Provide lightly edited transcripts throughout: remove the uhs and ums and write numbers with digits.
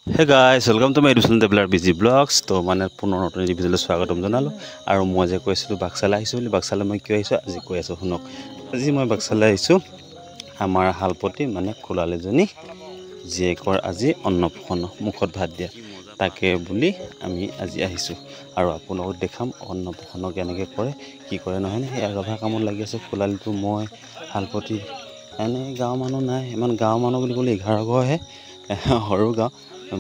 Hey guys, welcome to my Education Developer Busy Vlogs. To মানে পুনৰ নতুন ভিডিঅ'লৈ স্বাগতম জনালো আৰু মই যে কৈছিলো বাক্সালৈ আহিছো বুলি বাক্সালৈ মই কিয় আহিছো আজি কৈ আছো শুনক আজি মই বাক্সালৈ আহিছো আমাৰ হালপতি মানে খোলালেজনী জীয়েকৰ আজি অন্নপ্ৰসন্ন মুখত ভাত দিয়া তাকে বুলি আমি আজি আহিছো আৰু আপোনালোকক দেখাম অন্নপ্ৰসন্ন কেনেকৈ কৰে কি কৰে নহয় নে এই ৰভা কামত লাগি আছে খোলালিটো মই হালপতি এনে গাঁও মানুহ নাই ইমান গাঁও মানুহ বুলি ক'লে 11 ঘৰহে সৰু গাঁও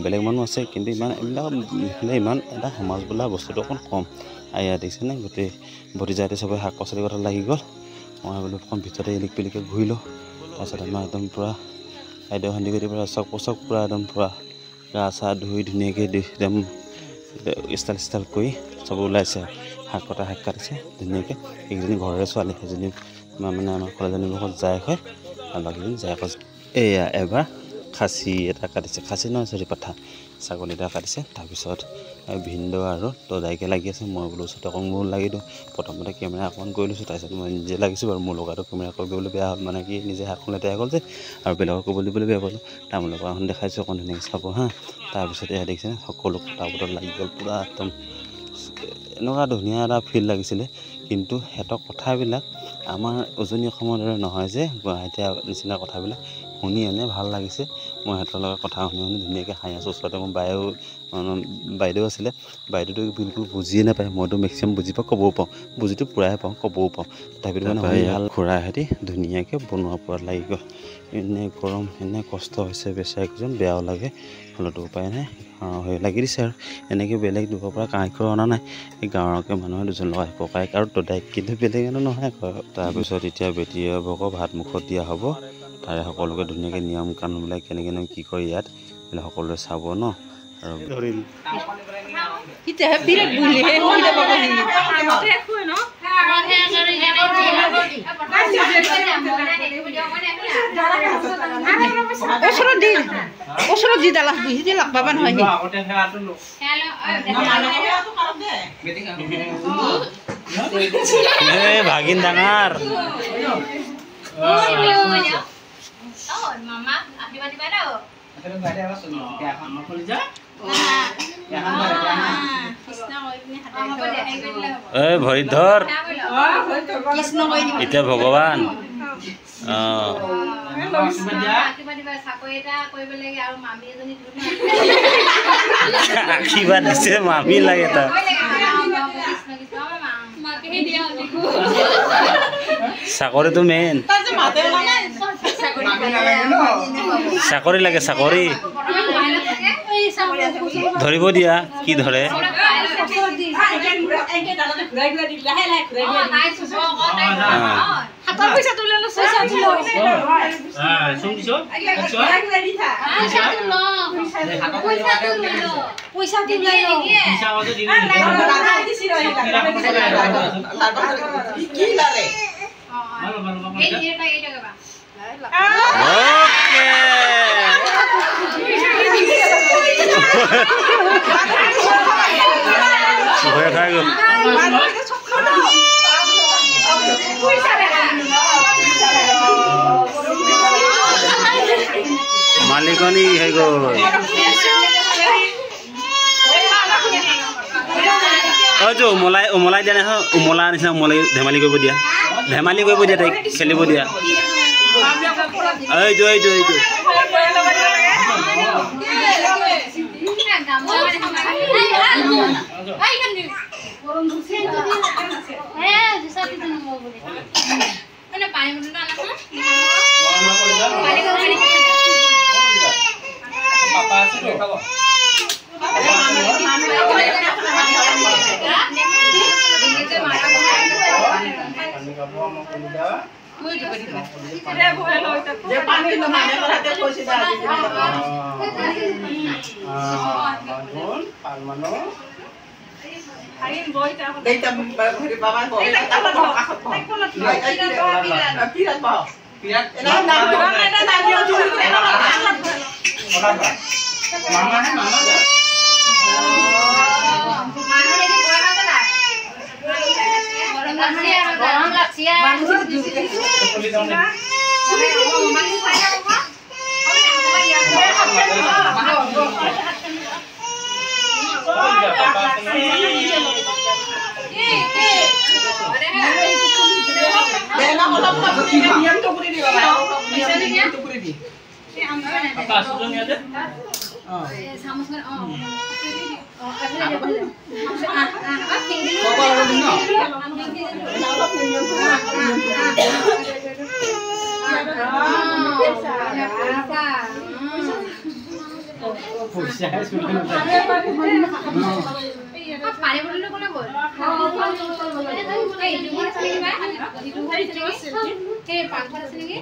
বেলেগ মানুহ আছে কিন্তু ইমান এইবিলাক ইমান এটা সমাজ বোলা বস্তুটো অকণ কম আয়া দেখিছেনে গোটেই ভতিজাতে সবে শাক পাচলি কথা লাগি গ'ল মই বোলো অকণ ভিতৰতে ইলিক পিলিকে ঘূৰিলোঁ তাৰপিছত আমাৰ একদম পূৰা আইদেউ হান্দি কৰি পূৰা চক পচক পূৰা একদম পূৰা গা চা ধুই ধুনীয়াকৈ একদম ষ্টাইল কৰি চব ওলাইছে শাক কাটিছে ধুনীয়াকৈ এইকেইজনী ঘৰৰে ছোৱালী সেইজনী মানে আমাৰ খোলাজনী মুখত যায় হয় আৰু বাকীজনী যায় আকৌ এয়া এবাৰ খাচী এটা কাটিছে খাচী নহয় সৰি পাঠা ছাগলী এটা কাটিছে তাৰপিছত ভিন্দো আৰু দদাইকে লাগি আছে মই বোলো ওচৰতে অকণ মোৰ লাগি দিওঁ প্ৰথমতে কেমেৰা অকণ কৰি লৈছোঁ তাৰপিছত মই নিজে লাগিছোঁ বাৰু মোৰ লগাটো কেমেৰা কৰিবলৈ বেয়া হ'ল মানে কি নিজে হাতখন লেতেৰা গ'ল যে আৰু বেলেগক ক'বলৈ দিবলৈ বেয়া পালোঁ তামোলৰ পৰা এখন দেখাইছোঁ অকণ ধুনীয়াকৈ চাব হা তাৰপিছত এয়া দেখিছেনে সকলো কটা বটল লাগি গ'ল পূৰা একদম এনেকুৱা ধুনীয়া এটা ফিল লাগিছিলে কিন্তু সিহঁতৰ কথাবিলাক আমাৰ উজনি অসমৰ দৰে নহয় যে গুৱাহাটীৰ নিচিনা কথাবিলাক শুনি এনে ভাল লাগিছে মই সিহঁতৰ লগত কথা শুনি ধুনীয়াকৈ হাঁহি আছোঁ ওচৰতে মোৰ বাইদেউ আছিলে বাইদেউটো বিলকুল বুজিয়ে নাপায় মইতো মেক্সিমাম বুজি পাওঁ ক'বও পাওঁ বুজিটো পূৰাই পাওঁ ক'বও পাওঁ তথাপিতো মানে ভাল খুৰাহঁতি ধুনীয়াকৈ বনোৱা পৰাত লাগি গ'ল এনে গৰম এনে কষ্ট হৈছে বেচাৰীকেইজন বেয়াও লাগে হ'লেতো উপায় নাই হৈ লাগি দিছে আৰু এনেকৈ বেলেগ দূৰৰ পৰা কাঁইখৰ অনা নাই এই গাঁৱৰকে মানুহে দুজন লগাই ককাইক আৰু দদাইক কিন্তু বেলেগ মানুহ নহয় তাৰপিছত এতিয়া বেটীয়েক ভাত মুখত দিয়া হ'ব তাৰে সকলোকে ধুনীয়াকৈ নিয়ম কানুনবিলাক কেনেকৈনো কি কৰে ইয়াত বোলে সকলোৱে চাব ন আৰু ধৰিল ওচৰত দি দালাহ বুহি দি লাগ পাবা নহয় ভাগিন ডাঙৰ Mama, aku tiba-tiba dah. ভৰি ধৰ এতিয়া ভগৱান আশীৰ্বাদ দিছে মামী লাগে তাৰ চাকৰিটো মেইন চাকৰি লাগে চাকৰি ধৰিব দিয়া কি ধৰে মালিকনি হৈ গ'ল উমলাই দিয়া নহয় উমলা নিচিনা উমলাই ধেমালি কৰিব দিয়া তাইক খেলিব দিয়া এইটো পানী বটলটো কোনে গ'ল সেই পাকঘৰত আছে নেকি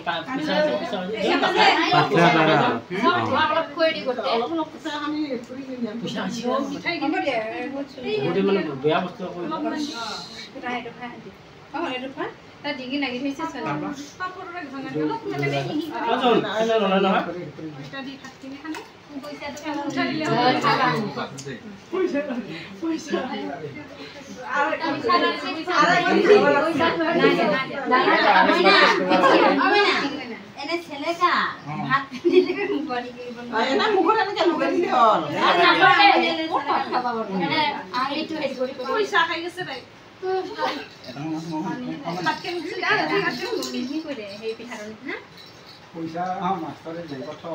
তাত ডিঙি লাগি থৈছে এনে ছেলেকা ভাত দিলে মুখৰি কৰিব এনা মুখৰ এনেকে লগাই দিলে হ'ল আইটো হেৰি কৰি পইচা খাই গৈছে ভাই ভাতকে মুখি কৰে সেই পিঠাৰ না পইচা মাষ্টৰে যাই কথা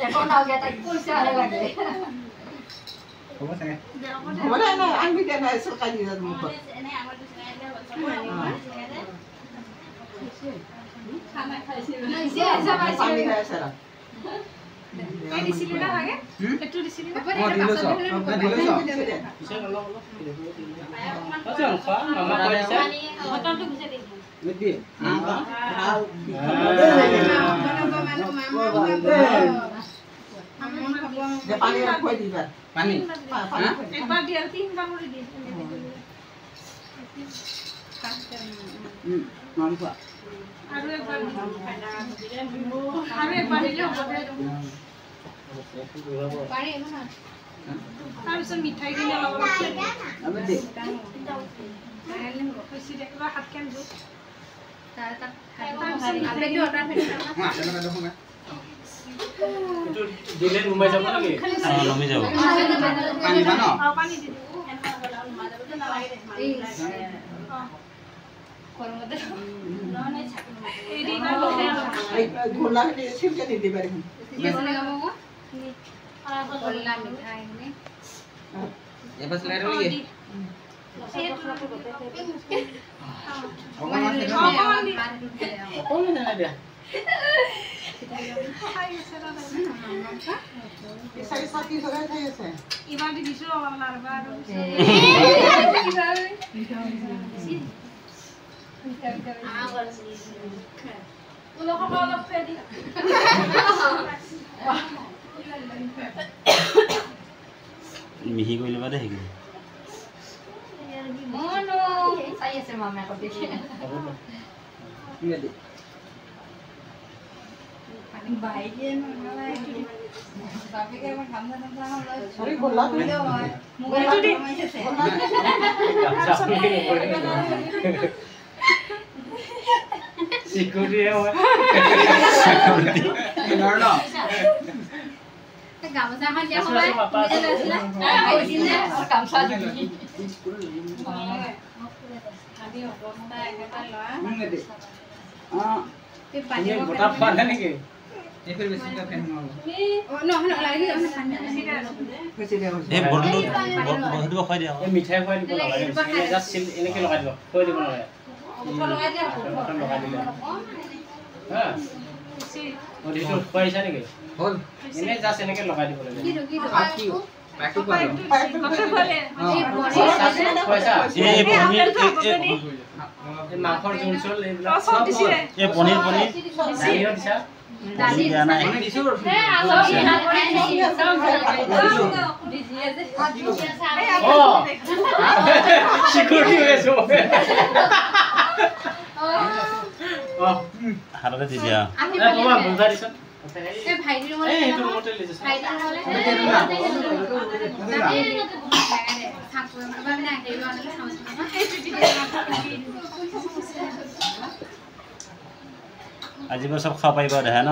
এখন আগেটা পইচা লাগে হ'ব থাকে হ'ব না আমি কেনে সরকারি দিন মুখত এনে আমাৰ খানা খাইছে পানী খাইছে না এই দিছিলি না লাগে একটু দিছিলি না দিলছ কিছে ললো আচ্ছা খা মামা কইছে বটলটো গুছে দে দি যে পানি রাখই দিবা পানি একবার দি আর তিনবার করে দি মামা আৰু একবাৰ দিলে হবে পানি না তাৰপিছত মিঠাই দিলে অলপ আমি দে নাইলে কইছি দেখবা হাত কেন দু তা আপেটো অৰ্ডাৰ কৰিছা না দেখো না এটো দিলে নুমাই যাব লাগে নুমাই যাব পানী বানো পানী দি করমতে ননে ছাকি এই দিন এই গোলা কে সিমকে দিতে পারি কেসলে গামো গোলা মিঠাই নে এ বাস লে রে ये ओले ना दे सारी साथी होगा थे ऐसे इबार दी दिसो वाला बार মিহি কৰি লবা দে হেকি মনো চাই আছে মামা কতে নিয়ে দে পানি বাইকে নলাই বাপেকে আমার ঠান্ডা ঠান্ডা হলো সরি গোলা হইলো মোবাইল তো মাইছে সিকিউরিটি হয় নরনা গামছা খান দিয়া মোবাইল মিলে আসলা আই দিলে আর গামছা দিবি আদি অবস্থা একটা লয়া মুনে দে তে পানি গোটা পালে নাকি এই ফির বেশি কা ফেন মারো ও নো না লাগি আমরা পানি বেশি দে এই বটল বটল খাই দিয়া এই মিঠাই খাই দিব লাগে এনে জাস্ট এনেকে লগাই দিব থৈ দিব লাগে উপর লগাই দিয়া বটল লগাই দিলে হ্যাঁ ওদিটো পয়সা নেকি হল এনে জাস্ট এনেকে লগাই দিব লাগে কি কি প্যাকটু করো কত বলে পয়সা এই পনির এই মাখৰ জুনচল এইবিলাক সব দিছিলে এই পনিৰ দালিও দিছা দালি দিয়া নাই মানে দিছো এ আলো ইহা করে দিজিয়ে যে ও সিকিউরিটি হয়েছে ও হালতে দি দিয়া এ তোমা বুঝা দিছ এ ভাইটিৰ মলে এই তোৰ মতে লিছে ভাইটিৰ মলে থাকো মানে না হেৰি আনলে সমস্যা আজি সব খাব পাৰিবা দেহে ন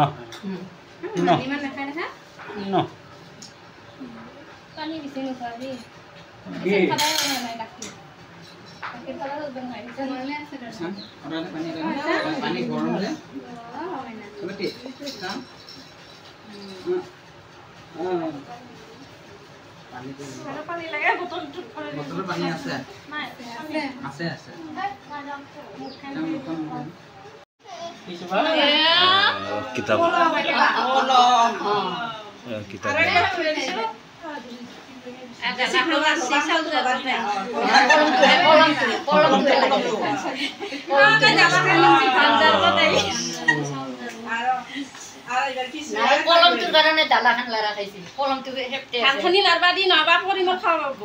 ন ইমান নাখায় না ন পানী বিছে নকৰি কি সদায় নাই ৰাখি পানী গৰম যে বেটি চাম পানী লাগে বটলটোত বটলৰ পানী আছে নাই আছে আছে কিতাপ কলমটোৰ কাৰণে ডালাখান লাৰা খাইছিল কলমটো হেপতে আছে খানি লাৰবা দি নবা পৰিম খাব পাব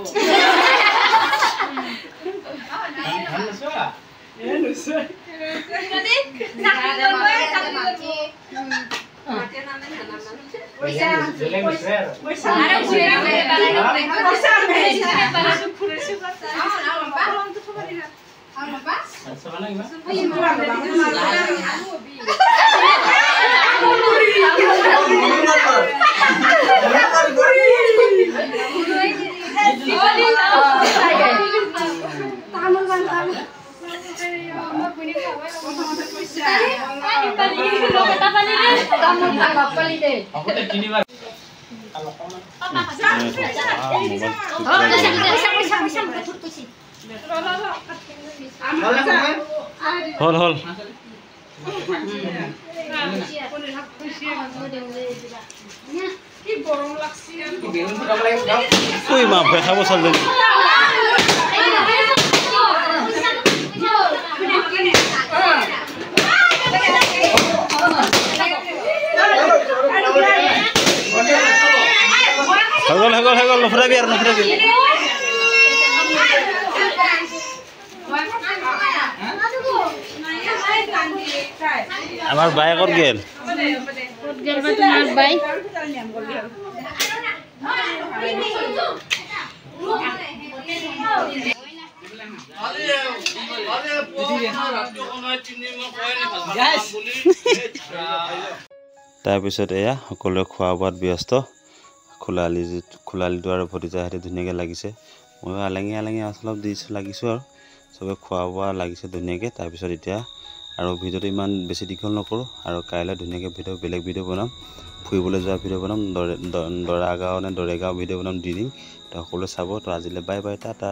হল হল কি গৰম লাগছি ওই মা ভয় খাব ছোৱালীজনী হৈ গ'ল নফৰাবি আৰু নফৰাবি আমাৰ বাইকত গেল তোমাৰ বাই তাৰপিছত এয়া সকলোৱে খোৱা বোৱাত ব্যস্ত খোলালিটো আৰু ভতিজাহঁতে ধুনীয়াকৈ লাগিছে মই আলেঙি অলপ লাগিছোঁ আৰু চবে খোৱা বোৱা লাগিছে ধুনীয়াকৈ তাৰপিছত এতিয়া আৰু ভিডিঅ'টো ইমান বেছি দীঘল নকৰোঁ আৰু কাইলৈ ধুনীয়াকৈ বেলেগ ভিডিঅ' বনাম ফুৰিবলৈ যোৱা ভিডিঅ' বনাম দৰাগাঁও নে দৰেগাঁও ভিডিঅ' বনাম দি দিম তো সকলোৱে চাব তো আজিলৈ বাই বাই টাটা